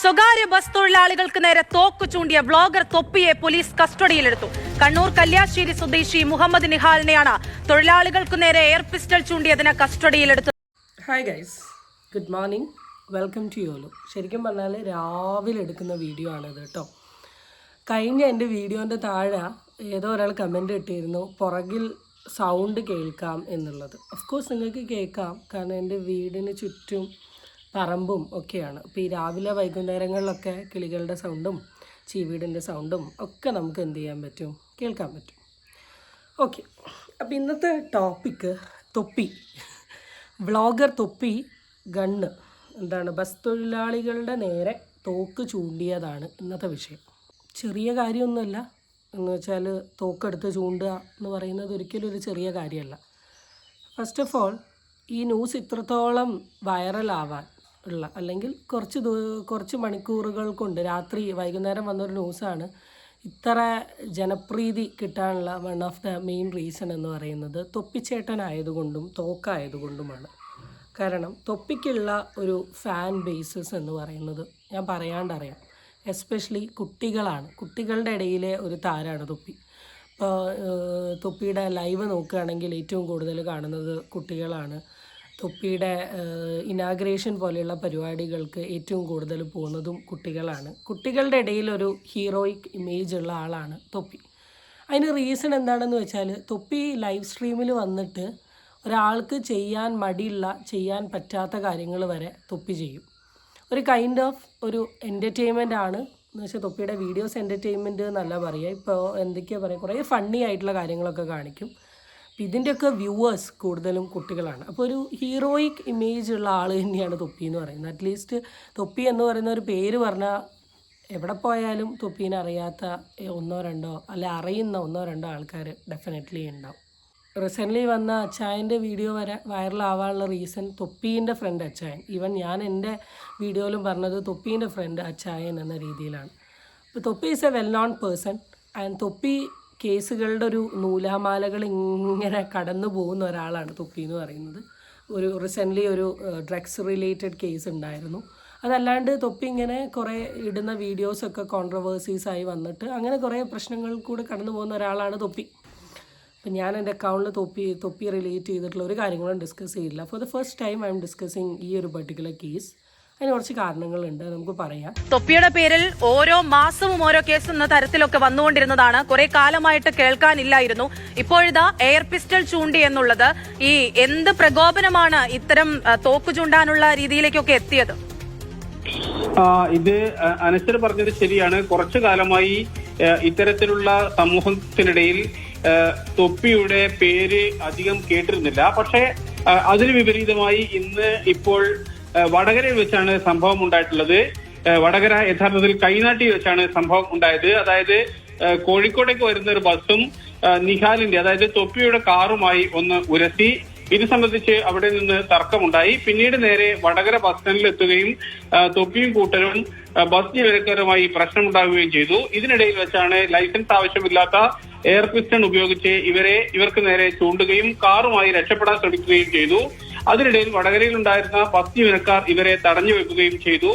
സ്വകാര്യ ബസ് തൊഴിലാളികൾക്ക് നേരെ തോക്ക് ചൂണ്ടിയ ബ്ലോഗർ തൊപ്പിയെ പോലീസ് കസ്റ്റഡിയിലെടുത്തു. കണ്ണൂർ കല്യാശ്ശേരി സ്വദേശി മുഹമ്മദ് നിഹാലിനെയാണ് തൊഴിലാളികൾക്ക് നേരെ എയർ പിസ്റ്റൾ ചൂണ്ടിയതിന് കസ്റ്റഡിയിലെടുത്തത്. Hi guys, good morning, welcome to YOLO. ശരിക്കും പറഞ്ഞാൽ രാവിലെ എടുക്കുന്ന വീഡിയോ ആണിത് കേട്ടോ. കഴിഞ്ഞ എൻ്റെ വീഡിയോൻ്റെ താഴെ ഏതോ ഒരാൾ കമൻറ്റ് ഇട്ടിരുന്നു പുറകിൽ സൗണ്ട് കേൾക്കാം എന്നുള്ളത്. ഓഫ് കോഴ്സ് നിങ്ങൾക്ക് കേൾക്കാം, കാരണം എൻ്റെ വീടിന് ചുറ്റും പറമ്പും ഒക്കെയാണ്. അപ്പോൾ ഈ രാവിലെ വൈകുന്നേരങ്ങളിലൊക്കെ കിളികളുടെ സൗണ്ടും ചീവീടിൻ്റെ സൗണ്ടും ഒക്കെ നമുക്ക് എന്ത് ചെയ്യാൻ പറ്റും, കേൾക്കാൻ പറ്റും. ഓക്കെ, അപ്പോൾ ഇന്നത്തെ ടോപ്പിക്ക് തൊപ്പി, വ്ളോഗർ തൊപ്പി ഗണ്ണ് എന്താണ് ബസ് തൊഴിലാളികളുടെ നേരെ തോക്ക് ചൂണ്ടിയതാണ് ഇന്നത്തെ വിഷയം. ചെറിയ കാര്യമൊന്നുമല്ല എന്ന് വെച്ചാൽ തോക്കെടുത്ത് ചൂണ്ടുക എന്ന് പറയുന്നത് ഒരിക്കലും ഒരു ചെറിയ കാര്യമല്ല. ഫസ്റ്റ് ഓഫ് ഓൾ, ഈ ന്യൂസ് ഇത്രത്തോളം വൈറലാവാൻ ഉള്ള അല്ലെങ്കിൽ കുറച്ച് മണിക്കൂറുകൾ കൊണ്ട് രാത്രി വൈകുന്നേരം വന്നൊരു ന്യൂസാണ് ഇത്ര ജനപ്രീതി കിട്ടാനുള്ള one of the main reason എന്ന് പറയുന്നത് തൊപ്പിച്ചേട്ടനായതുകൊണ്ടും തോക്കായതുകൊണ്ടുമാണ്. കാരണം തൊപ്പിക്കുള്ള ഒരു ഫാൻ ബേസസ് എന്ന് പറയുന്നത് ഞാൻ പറയാണ്ടറിയാം, എസ്പെഷ്യലി കുട്ടികളാണ്. കുട്ടികളുടെ ഇടയിലെ ഒരു താരമാണ് തൊപ്പി. ഇപ്പോൾ തൊപ്പിയുടെ ലൈവ് നോക്കുകയാണെങ്കിൽ ഏറ്റവും കൂടുതൽ കാണുന്നത് കുട്ടികളാണ്. തൊപ്പിയുടെ ഇനാഗ്രേഷൻ പോലെയുള്ള പരിപാടികൾക്ക് ഏറ്റവും കൂടുതൽ പോകുന്നതും കുട്ടികളാണ്. കുട്ടികളുടെ ഇടയിൽ ഒരു ഹീറോയിക് ഇമേജ് ഉള്ള ആളാണ് തൊപ്പി. അതിന് റീസൺ എന്താണെന്ന് വെച്ചാൽ, തൊപ്പി ലൈവ് സ്ട്രീമിൽ വന്നിട്ട് ഒരാൾക്ക് ചെയ്യാൻ മടിയുള്ള, ചെയ്യാൻ പറ്റാത്ത കാര്യങ്ങൾ വരെ തൊപ്പി ചെയ്യും. ഒരു കൈൻഡ് ഓഫ് ഒരു എൻ്റർടൈൻമെൻ്റ് ആണ് എന്ന് വെച്ചാൽ തൊപ്പിയുടെ വീഡിയോസ് എൻ്റർടൈൻമെൻറ്റ് എന്നല്ല പറയുക. ഇപ്പോൾ എന്തൊക്കെയാണ് പറയുക, കുറേ ഫണ്ണി ആയിട്ടുള്ള കാര്യങ്ങളൊക്കെ കാണിക്കും. ഇതിൻ്റെയൊക്കെ വ്യൂവേഴ്സ് കൂടുതലും കുട്ടികളാണ്. അപ്പോൾ ഒരു ഹീറോയിക് ഇമേജ് ഉള്ള ആൾ തന്നെയാണ് തൊപ്പി എന്ന് പറയുന്നത്. അറ്റ്ലീസ്റ്റ് തൊപ്പി എന്ന് പറയുന്ന ഒരു പേര് പറഞ്ഞാൽ എവിടെ പോയാലും തൊപ്പീനെ അറിയാത്ത ഒന്നോ രണ്ടോ അല്ലെ അറിയുന്ന ഒന്നോ രണ്ടോ ആൾക്കാർ ഡെഫിനറ്റ്ലി ഉണ്ടാവും. റീസെൻ്റ്ലി വന്ന അച്ചായൻ്റെ വീഡിയോ വരെ വൈറലാവാനുള്ള റീസൺ തൊപ്പീൻ്റെ ഫ്രണ്ട് അച്ചായൻ. ഈവൻ ഞാൻ എൻ്റെ വീഡിയോയിലും പറഞ്ഞത് തൊപ്പീൻ്റെ ഫ്രണ്ട് അച്ചായൻ എന്ന രീതിയിലാണ്. അപ്പോൾ തൊപ്പി is A well known person and തൊപ്പി കേസുകളുടെ ഒരു നൂലാമാലകൾ ഇങ്ങനെ കടന്നു പോകുന്ന ഒരാളാണ് തൊപ്പി എന്ന് പറയുന്നത്. റീസെൻ്റ്ലി ഒരു ഡ്രഗ്സ് റിലേറ്റഡ് കേസ് ഉണ്ടായിരുന്നു. അതല്ലാണ്ട് തൊപ്പി ഇങ്ങനെ കുറേ ഇടുന്ന വീഡിയോസൊക്കെ കോൺട്രവേഴ്സീസായി വന്നിട്ട് അങ്ങനെ കുറേ പ്രശ്നങ്ങൾ കൂടെ കടന്നു പോകുന്ന ഒരാളാണ് തൊപ്പി. അപ്പം ഞാൻ എൻ്റെ അക്കൗണ്ടിൽ തൊപ്പി റിലേറ്റ് ചെയ്തിട്ടുള്ള ഒരു കാര്യങ്ങളും ഡിസ്കസ് ചെയ്യില്ല. For the first time I M discussing ഈ ഒരു പർട്ടിക്കുലർ കേസ്. അതിന് കുറച്ച് കാരണങ്ങളുണ്ട്, നമുക്ക് പറയാം. തൊപ്പിയുടെ പേരിൽ ഓരോ മാസവും ഓരോ കേസ് എന്ന തരത്തിലൊക്കെ വന്നുകൊണ്ടിരുന്നതാണ്. കുറെ കാലമായിട്ട് കേൾക്കാനില്ലായിരുന്നു. ഇപ്പോഴിതാ എയർ പിസ്റ്റൾ ചൂണ്ടി എന്നുള്ളത് ഈ എന്ത് പ്രകോപനമാണ് ഇത്തരം തോക്ക് ചൂണ്ടാനുള്ള രീതിയിലേക്കൊക്കെ എത്തിയത്? ഇത് അനശ്വര പറഞ്ഞത് ശരിയാണ്. കുറച്ചു കാലമായി ഇത്തരത്തിലുള്ള സമൂഹത്തിനിടയിൽ തൊപ്പിയുടെ പേര് അധികം കേട്ടിരുന്നില്ല. പക്ഷേ അതിന് വിപരീതമായി ഇപ്പോൾ വടകരയിൽ വെച്ചാണ് സംഭവം ഉണ്ടായിട്ടുള്ളത്. വടകര യഥാർത്ഥത്തിൽ കൈനാട്ടി വെച്ചാണ് സംഭവം ഉണ്ടായത്. അതായത് കോഴിക്കോടേക്ക് വരുന്ന ഒരു ബസ്സും നിഹാലിന്റെ, അതായത് തൊപ്പിയുടെ കാറുമായി ഒന്ന് ഉരസി. ഇത് സംബന്ധിച്ച് അവിടെ നിന്ന് തർക്കമുണ്ടായി. പിന്നീട് നേരെ വടകര ബസ് സ്റ്റാൻഡിൽ എത്തുകയും തൊപ്പിയും കൂട്ടരും ബസ് ജീവനക്കാരുമായി പ്രശ്നമുണ്ടാകുകയും ചെയ്തു. ഇതിനിടയിൽ വെച്ചാണ് ലൈസൻസ് ആവശ്യമില്ലാത്ത എയർ പിസ്റ്റൺ ഉപയോഗിച്ച് ഇവർക്ക് നേരെ ചൂണ്ടുകയും കാറുമായി രക്ഷപ്പെടാൻ ശ്രമിക്കുകയും ചെയ്തു. അതിനിടയിൽ വടകരയിൽ ഉണ്ടായിരുന്ന ബസ് ജീവനക്കാർ ഇവരെ തടഞ്ഞു വെക്കുകയും ചെയ്തു.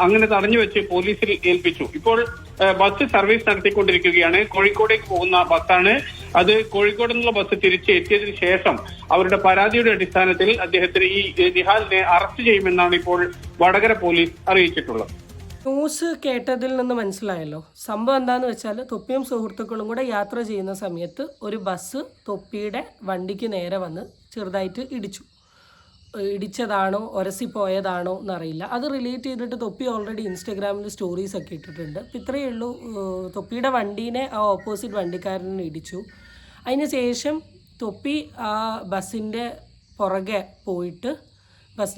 അങ്ങനെ തടഞ്ഞു വെച്ച് പോലീസിൽ ഏൽപ്പിച്ചു. ഇപ്പോൾ ബസ് സർവീസ് നടത്തിക്കൊണ്ടിരിക്കുകയാണ്. കോഴിക്കോടേക്ക് പോകുന്ന ബസ്സാണ് അത്. കോഴിക്കോട് നിന്നുള്ള ബസ് തിരിച്ച് എത്തിയതിനു ശേഷം അവരുടെ പരാതിയുടെ അടിസ്ഥാനത്തിൽ അദ്ദേഹത്തിന് ഈ നിഹാലിനെ അറസ്റ്റ് ചെയ്യുമെന്നാണ് ഇപ്പോൾ വടകര പോലീസ് അറിയിച്ചിട്ടുള്ളത്. ന്യൂസ് കേട്ടതിൽ നിന്ന് മനസ്സിലായല്ലോ സംഭവം എന്താണെന്ന് വെച്ചാൽ, തൊപ്പിയും സുഹൃത്തുക്കളും കൂടെ യാത്ര ചെയ്യുന്ന സമയത്ത് ഒരു ബസ് തൊപ്പിയുടെ വണ്ടിക്ക് നേരെ വന്ന് ചെറുതായിട്ട് ഇടിച്ചതാണോ ഉരസിപ്പോയതാണോ എന്നറിയില്ല. അത് റിലേറ്റ് ചെയ്തിട്ട് തൊപ്പി ഓൾറെഡി ഇൻസ്റ്റഗ്രാമിൽ സ്റ്റോറീസ് ഒക്കെ ഇട്ടിട്ടുണ്ട്. അപ്പം ഇത്രയേ ഉള്ളൂ. തൊപ്പിയുടെ വണ്ടീനെ ആ ഓപ്പോസിറ്റ് വണ്ടിക്കാരനെ ഇടിച്ചു. അതിന് ശേഷം തൊപ്പി ആ ബസ്സിൻ്റെ പുറകെ പോയിട്ട് ബസ്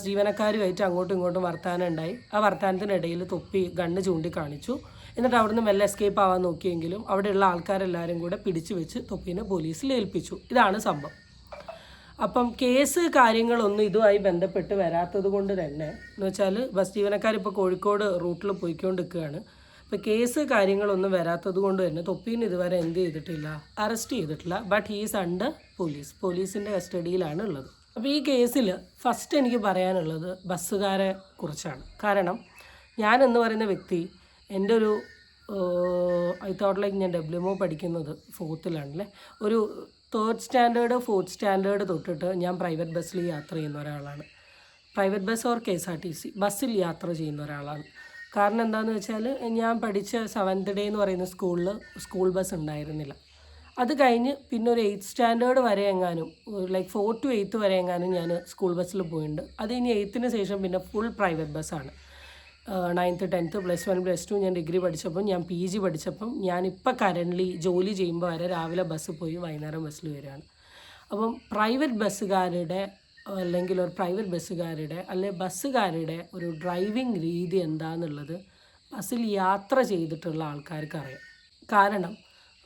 ജീവനക്കാരുമായിട്ട് അങ്ങോട്ടും ഇങ്ങോട്ടും വർത്താനം ഉണ്ടായി. ആ വർത്താനത്തിനിടയിൽ തൊപ്പി ഗണ്ണ് ചൂണ്ടിക്കാണിച്ചു. എന്നിട്ട് അവിടുന്ന് മെല്ലെ എസ്കേപ്പ് ആവാൻ നോക്കിയെങ്കിലും അവിടെയുള്ള ആൾക്കാരെല്ലാവരും കൂടെ പിടിച്ചു വെച്ച് തൊപ്പീനെ പോലീസിൽ ഏൽപ്പിച്ചു. ഇതാണ് സംഭവം. അപ്പം കേസ് കാര്യങ്ങളൊന്നും ഇതുമായി ബന്ധപ്പെട്ട് വരാത്തത് കൊണ്ട് തന്നെ എന്ന് വെച്ചാൽ ബസ് ജീവനക്കാരിപ്പോൾ കോഴിക്കോട് റൂട്ടിൽ പോയിക്കൊണ്ടിരിക്കുകയാണ്. അപ്പോൾ കേസ് കാര്യങ്ങളൊന്നും വരാത്തത് കൊണ്ട് തന്നെ തൊപ്പീനെ ഇതുവരെ എന്ത് ചെയ്തിട്ടില്ല, അറസ്റ്റ് ചെയ്തിട്ടില്ല. ബട്ട് ഹീ ഈസ് അണ്ടർ പോലീസിൻ്റെ കസ്റ്റഡിയിലാണ് ഉള്ളത്. അപ്പോൾ ഈ കേസിൽ ഫസ്റ്റ് എനിക്ക് പറയാനുള്ളത് ബസ്സുകാരെ കുറിച്ചാണ്. കാരണം ഞാൻ എന്ന് പറയുന്ന വ്യക്തി എൻ്റെ ഒരു ഐ തോട്ട് ലൈക്ക് ഞാൻ WMO പഠിക്കുന്നത് 4th ഒരു 3rd സ്റ്റാൻഡേർഡ് 4th സ്റ്റാൻഡേർഡ് തൊട്ടിട്ട് ഞാൻ പ്രൈവറ്റ് ബസ്സിൽ യാത്ര ചെയ്യുന്ന ഒരാളാണ്. പ്രൈവറ്റ് ബസ് ഓർ KSRTC ബസ്സിൽ യാത്ര ചെയ്യുന്ന ഒരാളാണ്. കാരണം എന്താണെന്ന് വെച്ചാൽ ഞാൻ പഠിച്ച 7th ഡേ എന്ന് പറയുന്ന സ്കൂളിൽ സ്കൂൾ ബസ് ഉണ്ടായിരുന്നില്ല. അത് കഴിഞ്ഞ് പിന്നെ ഒരു 8th സ്റ്റാൻഡേർഡ് വരെ എങ്ങാനും ലൈക്ക് 4th to 8th വരെ എങ്ങാനും ഞാൻ സ്കൂൾ ബസ്സിൽ പോയിട്ടുണ്ട്. അത് ഇനി 8th ശേഷം പിന്നെ ഫുൾ പ്രൈവറ്റ് ബസ്സാണ്. 9th 10th +1 +2 ഞാൻ ഡിഗ്രി പഠിച്ചപ്പം ഞാൻ PG പഠിച്ചപ്പം ഞാനിപ്പോൾ കറൻ്റ്ലി ജോലി ചെയ്യുമ്പോൾ വരെ രാവിലെ ബസ് പോയി വൈകുന്നേരം ബസ്സിൽ വരികയാണ്. അപ്പം പ്രൈവറ്റ് ബസ്സുകാരുടെ അല്ലെങ്കിൽ ഒരു പ്രൈവറ്റ് ബസ്സുകാരുടെ അല്ലെങ്കിൽ ബസ്സുകാരുടെ ഒരു ഡ്രൈവിംഗ് രീതി എന്താണെന്നുള്ളത് ബസ്സിൽ യാത്ര ചെയ്തിട്ടുള്ള ആൾക്കാർക്ക് അറിയാം. കാരണം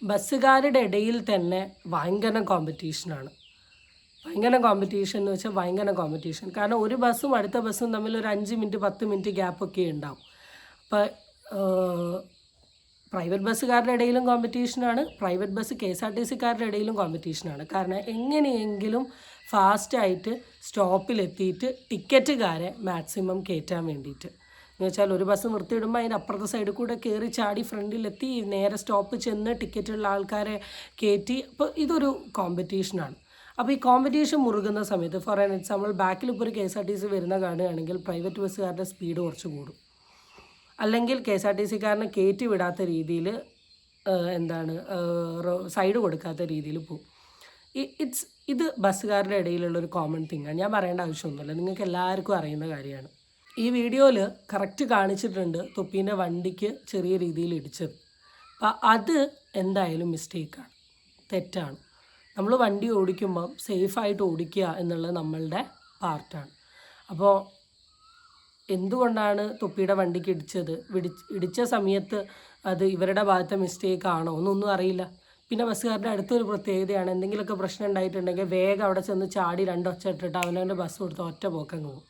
ബസ്സുകാരുടെ ഇടയിൽ തന്നെ ഭയങ്കര കോമ്പറ്റീഷനാണ്. ഭയങ്കര കോമ്പറ്റീഷൻ എന്ന് വെച്ചാൽ ഭയങ്കര കോമ്പറ്റീഷൻ. കാരണം ഒരു ബസ്സും അടുത്ത ബസ്സും തമ്മിൽ ഒരു 5 മിനിറ്റ് 10 മിനിറ്റ് ഗ്യാപ്പൊക്കെ ഉണ്ടാവും. അപ്പോൾ പ്രൈവറ്റ് ബസ്സുകാരുടെ ഇടയിലും കോമ്പറ്റീഷനാണ്, പ്രൈവറ്റ് ബസ് KSRTCക്കാരുടെ ഇടയിലും കോമ്പറ്റീഷനാണ്. കാരണം എങ്ങനെയെങ്കിലും ഫാസ്റ്റായിട്ട് സ്റ്റോപ്പിലെത്തിയിട്ട് ടിക്കറ്റുകാരെ മാക്സിമം കയറ്റാൻ വേണ്ടിയിട്ട്. എന്ന് വെച്ചാൽ ഒരു ബസ് നിർത്തിയിടുമ്പോൾ അതിൻ്റെ അപ്പുറത്തെ സൈഡിൽ കൂടെ കയറി ചാടി ഫ്രണ്ടിലെത്തി നേരെ സ്റ്റോപ്പ് ചെന്ന് ടിക്കറ്റുള്ള ആൾക്കാരെ കയറ്റി. അപ്പോൾ ഇതൊരു കോമ്പറ്റീഷനാണ്. അപ്പോൾ ഈ കോമ്പറ്റീഷൻ മുറുകുന്ന സമയത്ത് ഫോർ ആൻ എക്സാമ്പിൾ ബാക്കിൽ ഇപ്പോൾ ഒരു KSRTC വരുന്ന കാണുകയാണെങ്കിൽ പ്രൈവറ്റ് ബസ്സുകാരുടെ സ്പീഡ് കുറച്ച് കൂടും. അല്ലെങ്കിൽ KSRTCക്കാരനെ കയറ്റി വിടാത്ത രീതിയിൽ സൈഡ് കൊടുക്കാത്ത രീതിയിൽ പോകും. ഇത് ബസ്സുകാരുടെ ഇടയിലുള്ളൊരു കോമൺ തിങ്ങാണ്. ഞാൻ പറയേണ്ട ആവശ്യമൊന്നുമില്ല, നിങ്ങൾക്ക് എല്ലാവർക്കും അറിയുന്ന കാര്യമാണ്. ഈ വീഡിയോയിൽ കറക്റ്റ് കാണിച്ചിട്ടുണ്ട് തൊപ്പീൻ്റെ വണ്ടിക്ക് ചെറിയ രീതിയിൽ ഇടിച്ചത്. അപ്പം അത് എന്തായാലും മിസ്റ്റേക്കാണ്, തെറ്റാണ്. നമ്മൾ വണ്ടി ഓടിക്കുമ്പം സേഫായിട്ട് ഓടിക്കുക എന്നുള്ളത് നമ്മളുടെ പാർട്ടാണ്. അപ്പോൾ എന്തുകൊണ്ടാണ് തൊപ്പിയുടെ വണ്ടിക്ക് ഇടിച്ചത്, ഇടിച്ച സമയത്ത് അത് ഇവരുടെ ഭാഗത്തെ മിസ്റ്റേക്ക് ആണോ എന്നൊന്നും അറിയില്ല. പിന്നെ ബസ്സുകാരുടെ അടുത്തൊരു പ്രത്യേകതയാണ്, എന്തെങ്കിലുമൊക്കെ പ്രശ്നം ഉണ്ടായിട്ടുണ്ടെങ്കിൽ വേഗം അവിടെ ചെന്ന് ചാടി 2 ഒച്ച ഇട്ടിട്ട് അവനവൻ്റെ ബസ് കൊടുത്ത് ഒറ്റ പോക്കങ്ങ് പോകും.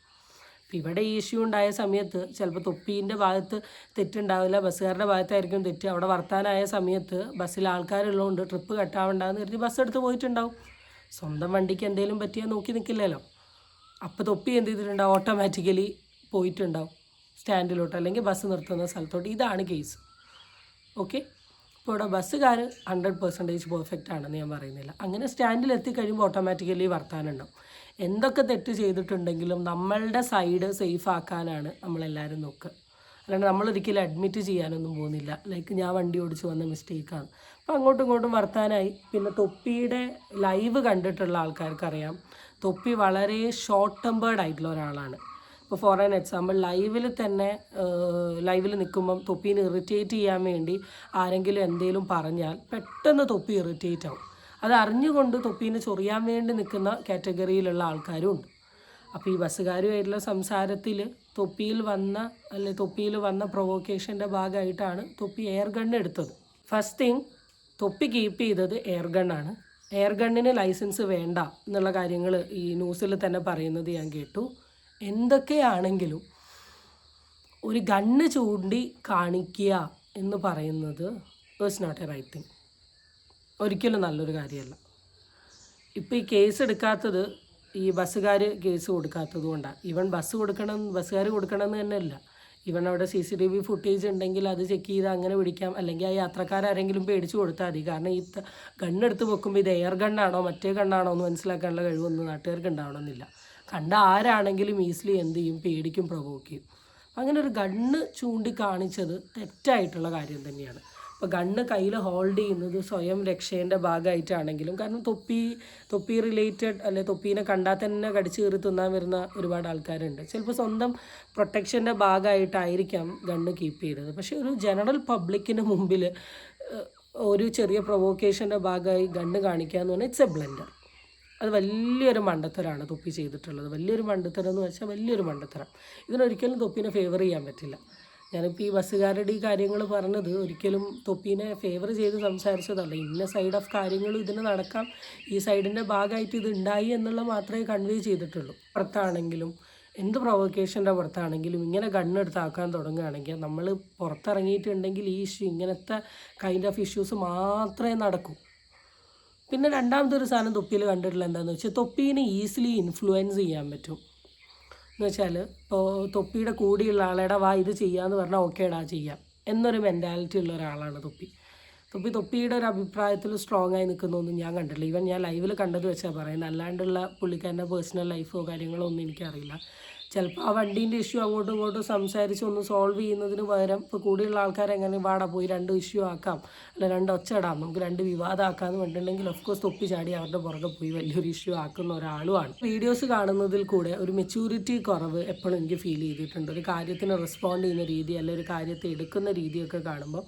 അപ്പോൾ ഇവിടെ ഈ ഇഷ്യൂ ഉണ്ടായ സമയത്ത് ചിലപ്പോൾ തൊപ്പീൻ്റെ ഭാഗത്ത് തെറ്റുണ്ടാവില്ല, ബസ്സുകാരുടെ ഭാഗത്തായിരിക്കും തെറ്റ്. അവിടെ വർത്താനായ സമയത്ത് ബസ്സിൽ ആൾക്കാരുള്ളതുകൊണ്ട് ട്രിപ്പ് കട്ടാവണ്ടെന്ന് കരുതി ബസ് എടുത്ത് പോയിട്ടുണ്ടാവും. സ്വന്തം വണ്ടിക്ക് എന്തെങ്കിലും പറ്റിയാൽ നോക്കി നിൽക്കില്ലല്ലോ. അപ്പോൾ തൊപ്പി എന്ത് ചെയ്തിട്ടുണ്ടാവും, ഓട്ടോമാറ്റിക്കലി പോയിട്ടുണ്ടാവും സ്റ്റാൻഡിലോട്ട് അല്ലെങ്കിൽ ബസ് നിർത്തുന്ന സ്ഥലത്തോട്ട്. ഇതാണ് കേസ്. ഓക്കെ, ഇപ്പോൾ ഇവിടെ ബസ്സുകാർ 100% പെർഫെക്റ്റ് ആണെന്ന് ഞാൻ പറയുന്നില്ല. അങ്ങനെ സ്റ്റാൻഡിൽ എത്തിക്കഴിയുമ്പോൾ ഓട്ടോമാറ്റിക്കലി വർത്താനുണ്ടാവും. എന്തൊക്കെ തെറ്റ് ചെയ്തിട്ടുണ്ടെങ്കിലും നമ്മളുടെ സൈഡ് സേഫ് ആക്കാനാണ് നമ്മളെല്ലാവരും നോക്കുക. അല്ലാണ്ട് നമ്മളൊരിക്കലും അഡ്മിറ്റ് ചെയ്യാനൊന്നും പോകുന്നില്ല, ലൈക്ക് ഞാൻ വണ്ടി ഓടിച്ച് വന്ന മിസ്റ്റേക്കാണ്. അപ്പോൾ അങ്ങോട്ടും ഇങ്ങോട്ടും വർത്താനായി. പിന്നെ തൊപ്പിയുടെ ലൈവ് കണ്ടിട്ടുള്ള ആൾക്കാർക്കറിയാം തൊപ്പി വളരെ ഷോർട്ട് ടെമ്പേർഡ് ആയിട്ടുള്ള ഒരാളാണ്. ഇപ്പോൾ ഫോർ ആൻ എക്സാമ്പിൾ ലൈവിൽ നിൽക്കുമ്പം തൊപ്പീനെ ഇറിറ്റേറ്റ് ചെയ്യാൻ വേണ്ടി ആരെങ്കിലും എന്തെങ്കിലും പറഞ്ഞാൽ പെട്ടെന്ന് തൊപ്പി ഇറിറ്റേറ്റ് ആവും. അത് അറിഞ്ഞുകൊണ്ട് തൊപ്പീനെ ചൊറിയാൻ വേണ്ടി നിൽക്കുന്ന കാറ്റഗറിയിലുള്ള ആൾക്കാരും ഉണ്ട്. അപ്പോൾ ഈ ബസ്സുകാരുമായിട്ടുള്ള സംസാരത്തിൽ തൊപ്പിയിൽ വന്ന പ്രൊവോക്കേഷൻ്റെ ഭാഗമായിട്ടാണ് തൊപ്പി എയർ ഗണ്ണ് എടുത്തത്. ഫസ്റ്റ് തിങ്, തൊപ്പി കീപ്പ് ചെയ്തത് എയർ ഗണ്ണാണ്. എയർ ഗണ്ണിന് ലൈസൻസ് വേണ്ട എന്നുള്ള കാര്യങ്ങൾ ഈ ന്യൂസിൽ തന്നെ പറയുന്നത് ഞാൻ കേട്ടു. എന്തൊക്കെയാണെങ്കിലും ഒരു ഗണ്ണ് ചൂണ്ടി കാണിക്കുക എന്ന് പറയുന്നത് was not a right thing. ഒരിക്കലും നല്ലൊരു കാര്യമല്ല. ഇപ്പോൾ ഈ കേസ് എടുക്കാത്തത് ഈ ബസ്സുകാർ കേസ് കൊടുക്കാത്തത് കൊണ്ടാണ്. ഈവൻ ബസ്സുകാർ കൊടുക്കണമെന്ന് തന്നെ അല്ല. ഈവൻ അവിടെ CCTV ഫുട്ടേജ് ഉണ്ടെങ്കിൽ അത് ചെക്ക് ചെയ്ത് അങ്ങനെ പിടിക്കാം. അല്ലെങ്കിൽ ആ യാത്രക്കാരെങ്കിലും പേടിച്ച് കൊടുത്താൽ മതി. കാരണം ഈ ഗണ്ണെടുത്ത് വെക്കുമ്പോൾ ഇത് എയർ ഗണ്ണാണോ മറ്റേ ഗണ്ണാണോ എന്ന് മനസ്സിലാക്കാനുള്ള കഴിവൊന്നും നാട്ടുകാർക്ക് ഉണ്ടാവണമെന്നില്ല. കണ്ട ആരാണെങ്കിലും ഈസിലി എന്ത് ചെയ്യും, പേടിക്കും, പ്രൊവോക്ക് ചെയ്യും. അങ്ങനെ ഒരു ഗണ്ണ് ചൂണ്ടി കാണിച്ചത് തെറ്റായിട്ടുള്ള കാര്യം തന്നെയാണ്. അപ്പോൾ ഗണ്ണ് കയ്യിൽ ഹോൾഡ് ചെയ്യുന്നത് സ്വയം രക്ഷേൻ്റെ ഭാഗമായിട്ടാണെങ്കിലും, കാരണം തൊപ്പി റിലേറ്റഡ് അല്ലെ തൊപ്പീനെ കണ്ടാൽ തന്നെ കടിച്ചു കയറി തിന്നാൻ വരുന്ന ഒരുപാട് ആൾക്കാരുണ്ട്. ചിലപ്പോൾ സ്വന്തം പ്രൊട്ടക്ഷൻ്റെ ഭാഗമായിട്ടായിരിക്കാം ഗണ്ണ് കീപ്പ് ചെയ്തത്. പക്ഷേ ഒരു ജനറൽ പബ്ലിക്കിന് മുമ്പിൽ ഒരു ചെറിയ പ്രൊവോക്കേഷൻ്റെ ഭാഗമായി ഗണ്ണ് കാണിക്കുക എന്ന് പറഞ്ഞാൽ ഇറ്റ്സ് എ ബ്ലണ്ടർ. അത് വലിയൊരു മണ്ടത്തരമാണ് തൊപ്പി ചെയ്തിട്ടുള്ളത്. വലിയൊരു മണ്ടത്തരം എന്ന് വെച്ചാൽ വലിയൊരു മണ്ടത്തരം. ഇതിനൊരിക്കലും തൊപ്പീനെ ഫേവർ ചെയ്യാൻ പറ്റില്ല. ഞാനിപ്പോൾ ഈ ബസ്സുകാരുടെ ഈ കാര്യങ്ങൾ പറഞ്ഞത് ഒരിക്കലും തൊപ്പീനെ ഫേവർ ചെയ്ത് സംസാരിച്ചതല്ല. ഇന്ന സൈഡ് ഓഫ് കാര്യങ്ങളും ഇതിന് നടക്കാം, ഈ സൈഡിൻ്റെ ഭാഗമായിട്ട് ഇത് ഉണ്ടായി എന്നുള്ള മാത്രമേ കൺവേ ചെയ്തിട്ടുള്ളൂ. പുറത്താണെങ്കിലും എന്ത് പ്രൊവോക്കേഷൻ്റെ പുറത്താണെങ്കിലും ഇങ്ങനെ ഗണ്ണെടുത്താക്കാൻ തുടങ്ങുകയാണെങ്കിൽ നമ്മൾ പുറത്തിറങ്ങിയിട്ടുണ്ടെങ്കിൽ ഈ ഇങ്ങനത്തെ കൈൻഡ് ഓഫ് ഇഷ്യൂസ് മാത്രമേ നടക്കൂ. പിന്നെ രണ്ടാമത്തെ ഒരു സാധനം തൊപ്പിയിൽ കണ്ടിട്ടുള്ള എന്താണെന്ന് വെച്ചാൽ തൊപ്പീനെ ഈസിലി ഇൻഫ്ലുവൻസ് ചെയ്യാൻ പറ്റും. എന്ന് വെച്ചാൽ ഇപ്പോൾ തൊപ്പിയുടെ കൂടെയുള്ള ആളെടാ വാ ഇത് ചെയ്യാമെന്ന് പറഞ്ഞാൽ ഓക്കേടാ ചെയ്യാം എന്നൊരു മെൻറ്റാലിറ്റി ഉള്ള ഒരാളാണ് തൊപ്പിയുടെ ഒരു അഭിപ്രായത്തിൽ സ്ട്രോങ് ആയി നിൽക്കുന്നൊന്നും ഞാൻ കണ്ടില്ല. ഈവൻ ഞാൻ ലൈവിൽ കണ്ടത് വെച്ചാൽ പറയുന്നത്, അല്ലാണ്ടുള്ള പുള്ളിക്കാരൻ്റെ പേഴ്സണൽ ലൈഫോ കാര്യങ്ങളോ ഒന്നും എനിക്കറിയില്ല. ചിലപ്പോൾ ആ വണ്ടീൻ്റെ ഇഷ്യൂ അങ്ങോട്ടും ഇങ്ങോട്ടും സംസാരിച്ച് ഒന്ന് സോൾവ് ചെയ്യുന്നതിന് പകരം ഇപ്പോൾ കൂടെയുള്ള ആൾക്കാർ എങ്ങനെ വാടാ പോയി 2 ഇഷ്യൂ ആക്കാം, അല്ല 2 ഒച്ച ഇടാം, നമുക്ക് 2 വിവാദമാക്കാമെന്ന് പറഞ്ഞിട്ടുണ്ടെങ്കിൽ ഓഫ്കോഴ്സ് തൊപ്പി ചാടി അവരുടെ പുറകെ പോയി വലിയൊരു ഇഷ്യൂ ആക്കുന്ന ഒരാളുമാണ്. വീഡിയോസ് കാണുന്നതിൽ കൂടെ ഒരു മെച്യൂരിറ്റി കുറവ് എപ്പോഴും എനിക്ക് ഫീൽ ചെയ്തിട്ടുണ്ട്. ഒരു കാര്യത്തിന് റെസ്പോണ്ട് ചെയ്യുന്ന രീതി, അല്ലെങ്കിൽ ഒരു കാര്യത്തെ എടുക്കുന്ന രീതിയൊക്കെ കാണുമ്പം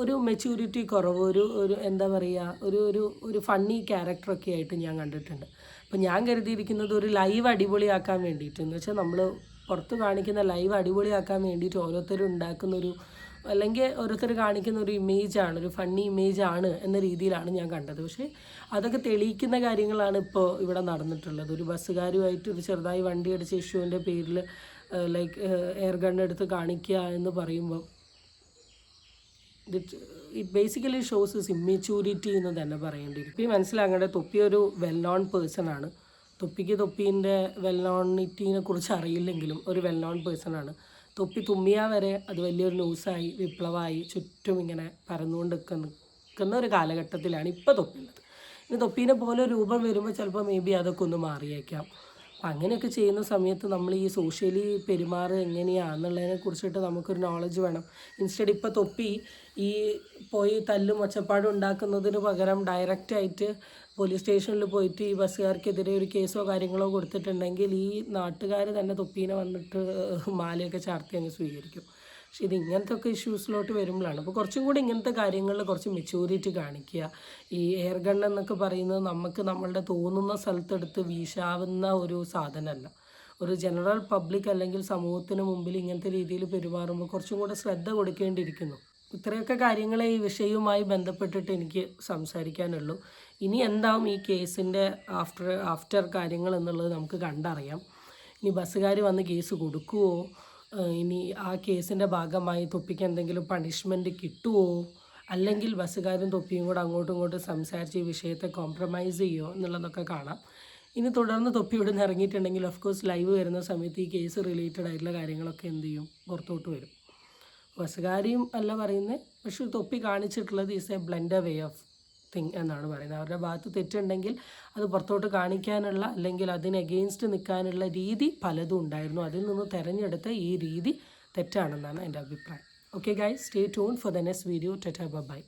ഒരു മെച്യൂരിറ്റി കുറവ്, ഒരു എന്താ പറയുക, ഒരു ഫണ്ണി ക്യാരക്ടറൊക്കെ ആയിട്ട് ഞാൻ കണ്ടിട്ടുണ്ട്. അപ്പോൾ ഞാൻ കരുതിയിരിക്കുന്നത് ഒരു ലൈവ് അടിപൊളിയാക്കാൻ വേണ്ടിയിട്ട്, എന്ന് വെച്ചാൽ നമ്മൾ പുറത്ത് കാണിക്കുന്ന ലൈവ് അടിപൊളിയാക്കാൻ വേണ്ടിയിട്ട് ഓരോരുത്തരും ഉണ്ടാക്കുന്നൊരു, അല്ലെങ്കിൽ ഓരോരുത്തർ കാണിക്കുന്ന ഒരു ഇമേജാണ്, ഒരു ഫണ്ണി ഇമേജാണ് എന്ന രീതിയിലാണ് ഞാൻ കണ്ടത്. പക്ഷേ അതൊക്കെ തെളിയിക്കുന്ന കാര്യങ്ങളാണ് ഇപ്പോൾ ഇവിടെ നടന്നിട്ടുള്ളത്. ഒരു ബസ്സുകാരുമായിട്ട് ഒരു ചെറുതായി വണ്ടി അടിച്ച ഇഷ്യൂവിൻ്റെ പേരിൽ ലൈക്ക് എയർ ഗൺ എടുത്ത് കാണിക്കുക എന്ന് പറയുമ്പോൾ ഇറ്റ് ബേസിക്കലി ഷോസ് ഇസ് ഇമ്മെച്യൂരിറ്റി എന്ന് തന്നെ പറയേണ്ടി വരും. ഇപ്പോൾ മനസ്സിലാക്കേണ്ടത് തൊപ്പി ഒരു വെൽ നോൺ പേഴ്സൺ ആണ്. തൊപ്പീൻ്റെ വെൽ നോണിറ്റിനെ കുറിച്ച് അറിയില്ലെങ്കിലും ഒരു വെൽ നോൺ പേഴ്സൺ ആണ്. തൊപ്പി തുമ്മിയാൽ വരെ അത് വലിയൊരു ന്യൂസായി, വിപ്ലവമായി, ചുറ്റും ഇങ്ങനെ പരന്നുകൊണ്ട് നിൽക്കുന്ന ഒരു കാലഘട്ടത്തിലാണ് ഇപ്പോൾ തൊപ്പിയുള്ളത്. ഇനി തൊപ്പീനെ പോലെ രൂപം വരുമ്പോൾ ചിലപ്പോൾ മേ ബി അതൊക്കെ ഒന്ന് മാറിയേക്കാം. അപ്പം അങ്ങനെയൊക്കെ ചെയ്യുന്ന സമയത്ത് നമ്മൾ ഈ സോഷ്യലി പെരുമാറുക എങ്ങനെയാണെന്നുള്ളതിനെ കുറിച്ചിട്ട് നമുക്കൊരു നോളജ് വേണം. ഇൻസ്റ്റഡ് ഇപ്പോൾ തൊപ്പി ഈ പോയി തല്ലും ഒച്ചപ്പാടും ഉണ്ടാക്കുന്നതിന് പകരം ഡയറക്റ്റായിട്ട് പോലീസ് സ്റ്റേഷനിൽ പോയിട്ട് ഈ ബസ്സുകാർക്കെതിരെ ഒരു കേസോ കാര്യങ്ങളോ കൊടുത്തിട്ടുണ്ടെങ്കിൽ ഈ നാട്ടുകാർ തന്നെ തൊപ്പീനെ വന്നിട്ട് മാലയൊക്കെ ചാർത്തി അങ്ങ് സ്വീകരിക്കും. പക്ഷേ ഇത് ഇങ്ങനത്തെ ഒക്കെ ഇഷ്യൂസിലോട്ട് വരുമ്പോഴാണ്. അപ്പോൾ കുറച്ചും കൂടി ഇങ്ങനത്തെ കാര്യങ്ങളിൽ കുറച്ച് മെച്യൂരിറ്റി കാണിക്കുക. ഈ എയർ ഗൺ എന്നൊക്കെ പറയുന്നത് നമുക്ക് നമ്മളുടെ തോന്നുന്ന സ്ഥലത്തെടുത്ത് വീശാവുന്ന ഒരു സാധനമല്ല. ഒരു ജനറൽ പബ്ലിക് അല്ലെങ്കിൽ സമൂഹത്തിന് മുമ്പിൽ ഇങ്ങനത്തെ രീതിയിൽ പെരുമാറുമ്പോൾ കുറച്ചും കൂടെ ശ്രദ്ധ കൊടുക്കേണ്ടിയിരിക്കുന്നു. ഇത്രയൊക്കെ കാര്യങ്ങളെ ഈ വിഷയവുമായി ബന്ധപ്പെട്ടിട്ട് എനിക്ക് സംസാരിക്കാനുള്ളൂ. ഇനി എന്താവും ഈ കേസിൻ്റെ ആഫ്റ്റർ കാര്യങ്ങൾ എന്നുള്ളത് നമുക്ക് കണ്ടറിയാം. ഇനി ബസ്സുകാർ വന്ന് കേസ് കൊടുക്കുമോ, ഇനി ആ കേസിൻ്റെ ഭാഗമായി തൊപ്പിക്ക് എന്തെങ്കിലും പണിഷ്മെൻറ്റ് കിട്ടുമോ, അല്ലെങ്കിൽ ബസ്സുകാരും തൊപ്പിയും കൂടെ അങ്ങോട്ടും ഇങ്ങോട്ടും സംസാരിച്ച് ഈ വിഷയത്തെ കോംപ്രമൈസ് ചെയ്യുമോ എന്നുള്ളതൊക്കെ കാണാം. ഇനി തുടർന്ന് തൊപ്പി ഇവിടെ നിന്ന് ഇറങ്ങിയിട്ടുണ്ടെങ്കിൽ ഓഫ്കോഴ്സ് ലൈവ് വരുന്ന സമയത്ത് ഈ കേസ് റിലേറ്റഡ് ആയിട്ടുള്ള കാര്യങ്ങളൊക്കെ എന്ത് ചെയ്യും, പുറത്തോട്ട് വരും. ബസ്സുകാരെയും അല്ല പറയുന്നത്, പക്ഷേ തൊപ്പി കാണിച്ചിട്ടുള്ളത് is a blender way of thing എന്നാണ് പറയുന്നത്. അവരുടെ ഭാഗത്ത് തെറ്റുണ്ടെങ്കിൽ അത് പുറത്തോട്ട് കാണിക്കാനുള്ള, അല്ലെങ്കിൽ അതിന് എഗെയിൻസ്റ്റ് നിൽക്കാനുള്ള രീതി പലതും ഉണ്ടായിരുന്നു. അതിൽ നിന്ന് തിരഞ്ഞെടുത്ത ഈ രീതി തെറ്റാണെന്നാണ് എൻ്റെ അഭിപ്രായം. Okay guys, stay tune for the next video. Tata bye.